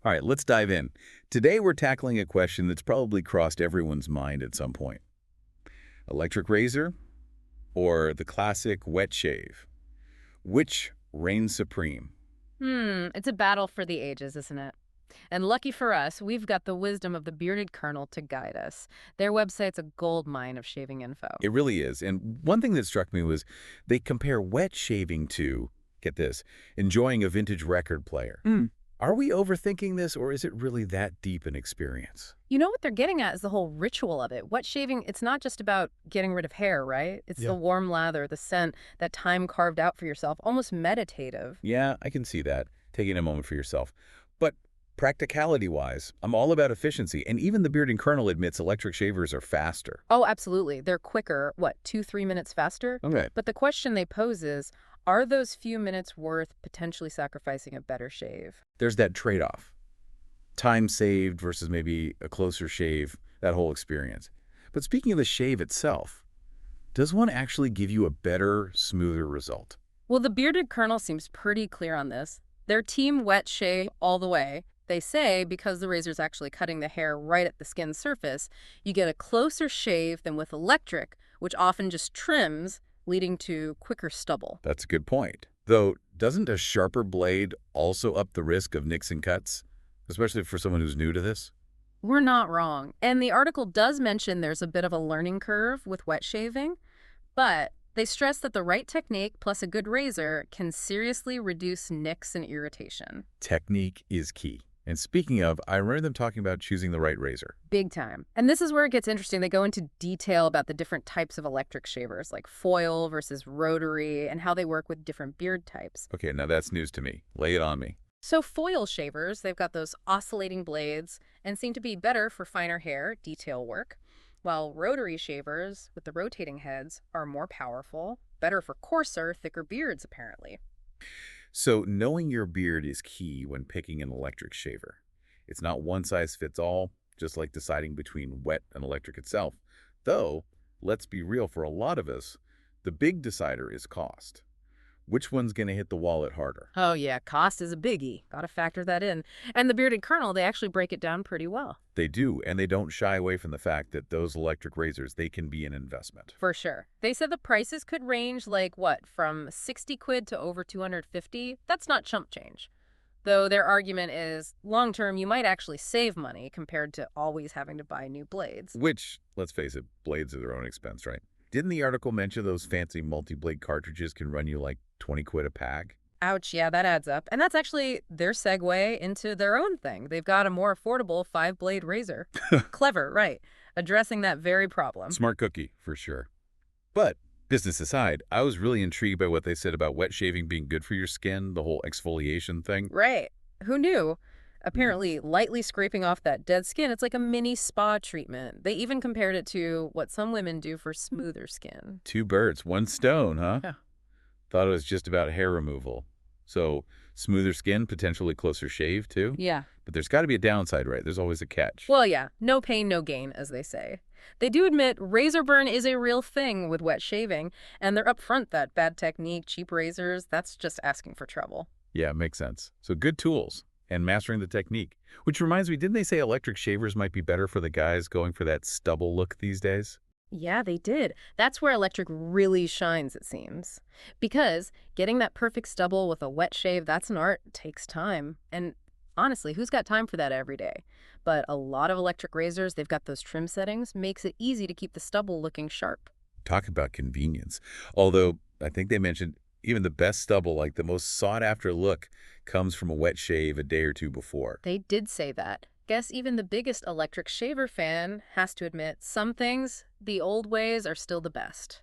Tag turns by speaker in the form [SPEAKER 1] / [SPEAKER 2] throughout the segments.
[SPEAKER 1] All right, let's dive in. Today we're tackling a question that's probably crossed everyone's mind at some point. Electric razor or the classic wet shave? Which reigns supreme?
[SPEAKER 2] It's a battle for the ages, isn't it? And lucky for us, we've got the wisdom of the bearded colonel to guide us. Their website's a gold mine of shaving info.
[SPEAKER 1] It really is. And one thing that struck me was they compare wet shaving to, get this, enjoying a vintage record player. Are we overthinking this, or is it really that deep an experience?
[SPEAKER 2] You know what they're getting at is the whole ritual of it. Wet shaving, it's not just about getting rid of hair, right? It's the
[SPEAKER 1] Yeah.
[SPEAKER 2] warm lather, the scent, that time carved out for yourself, almost meditative.
[SPEAKER 1] Yeah, I can see that, taking a moment for yourself. But practicality-wise, I'm all about efficiency, and even the bearded colonel admits electric shavers are faster.
[SPEAKER 2] Oh, absolutely. They're quicker, what, 2, 3 minutes faster?
[SPEAKER 1] Okay.
[SPEAKER 2] But the question they pose is, are those few minutes worth potentially sacrificing a better shave?
[SPEAKER 1] There's that trade-off. Time saved versus maybe a closer shave, that whole experience. But speaking of the shave itself, does one actually give you a better, smoother result?
[SPEAKER 2] Well, the bearded colonel seems pretty clear on this. Their team wet shave all the way. They say because the razor's actually cutting the hair right at the skin surface, you get a closer shave than with electric, which often just trims, leading to quicker stubble.
[SPEAKER 1] That's a good point. Though, doesn't a sharper blade also up the risk of nicks and cuts, especially for someone who's new to this?
[SPEAKER 2] We're not wrong. And the article does mention there's a bit of a learning curve with wet shaving, but they stress that the right technique plus a good razor can seriously reduce nicks and irritation.
[SPEAKER 1] Technique is key. And speaking of, I remember them talking about choosing the right razor.
[SPEAKER 2] Big time. And this is where it gets interesting. They go into detail about the different types of electric shavers, like foil versus rotary, and how they work with different beard types.
[SPEAKER 1] Okay, now that's news to me. Lay it on me.
[SPEAKER 2] So foil shavers, they've got those oscillating blades and seem to be better for finer hair, detail work, while rotary shavers with the rotating heads are more powerful, better for coarser, thicker beards, apparently.
[SPEAKER 1] So knowing your beard is key when picking an electric shaver. It's not one size fits all, just like deciding between wet and electric itself. Though, let's be real, for a lot of us, the big decider is cost. Which one's going to hit the wallet harder?
[SPEAKER 2] Oh yeah, cost is a biggie. Got to factor that in. And the bearded colonel, they actually break it down pretty well.
[SPEAKER 1] They do, and they don't shy away from the fact that those electric razors, they can be an investment.
[SPEAKER 2] For sure. They said the prices could range like what, from 60 quid to over 250? That's not chump change. Though their argument is long term, you might actually save money compared to always having to buy new blades.
[SPEAKER 1] Which, let's face it, blades are their own expense, right? Didn't the article mention those fancy multi-blade cartridges can run you like 20 quid a pack?
[SPEAKER 2] Ouch, yeah, that adds up. And that's actually their segue into their own thing. They've got a more affordable 5-blade razor. Clever, right? Addressing that very problem.
[SPEAKER 1] Smart cookie, for sure. But, business aside, I was really intrigued by what they said about wet shaving being good for your skin, the whole exfoliation thing.
[SPEAKER 2] Right. Who knew? Apparently, lightly scraping off that dead skin, it's like a mini spa treatment. They even compared it to what some women do for smoother skin.
[SPEAKER 1] Two birds, one stone, huh?
[SPEAKER 2] Yeah.
[SPEAKER 1] Thought it was just about hair removal. So, smoother skin, potentially closer shave, too?
[SPEAKER 2] Yeah.
[SPEAKER 1] But there's got to be a downside, right? There's always a catch.
[SPEAKER 2] Well, yeah, no pain, no gain, as they say. They do admit razor burn is a real thing with wet shaving, and they're upfront that bad technique, cheap razors, that's just asking for trouble.
[SPEAKER 1] Yeah, makes sense. So, good tools and mastering the technique. Which reminds me, didn't they say electric shavers might be better for the guys going for that stubble look these days?
[SPEAKER 2] Yeah, they did. That's where electric really shines, it seems. Because getting that perfect stubble with a wet shave, that's an art. It takes time. And honestly, who's got time for that every day? But a lot of electric razors, they've got those trim settings, makes it easy to keep the stubble looking sharp.
[SPEAKER 1] Talk about convenience. Although, I think they mentioned even the best stubble, like the most sought-after look, comes from a wet shave a day or two before.
[SPEAKER 2] They did say that. Guess even the biggest electric shaver fan has to admit some things, the old ways are still the best.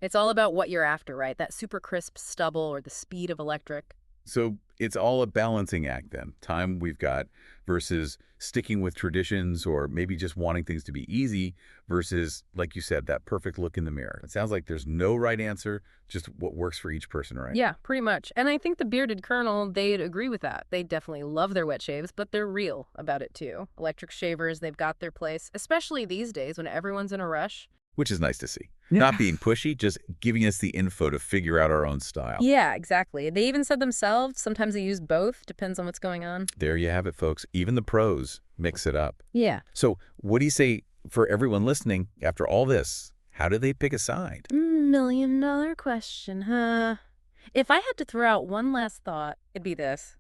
[SPEAKER 2] It's all about what you're after, right? That super crisp stubble or the speed of electric.
[SPEAKER 1] So it's all a balancing act then. Time we've got versus sticking with traditions or maybe just wanting things to be easy versus, like you said, that perfect look in the mirror. It sounds like there's no right answer, just what works for each person, right?
[SPEAKER 2] Yeah, pretty much. And I think the bearded colonel, they'd agree with that. They definitely love their wet shaves, but they're real about it too. Electric shavers, they've got their place, especially these days when everyone's in a rush.
[SPEAKER 1] Which is nice to see. Not being pushy, just giving us the info to figure out our own style.
[SPEAKER 2] Yeah, exactly. They even said themselves, sometimes they use both, depends on what's going on.
[SPEAKER 1] There you have it, folks. Even the pros mix it up.
[SPEAKER 2] Yeah.
[SPEAKER 1] So what do you say for everyone listening after all this? How do they pick a side?
[SPEAKER 2] $1 million question, huh? If I had to throw out one last thought, it'd be this.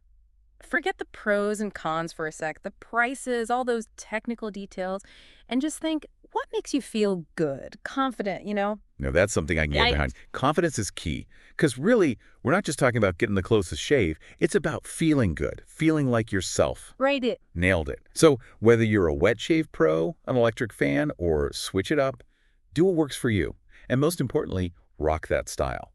[SPEAKER 2] Forget the pros and cons for a sec, the prices, all those technical details, and just think, what makes you feel good, confident,
[SPEAKER 1] No, that's something I can get
[SPEAKER 2] I
[SPEAKER 1] behind. Confidence is key. Because really, we're not just talking about getting the closest shave. It's about feeling good, feeling like yourself.
[SPEAKER 2] Rate it.
[SPEAKER 1] Nailed it. So whether you're a wet shave pro, an electric fan, or switch it up, do what works for you. And most importantly, rock that style.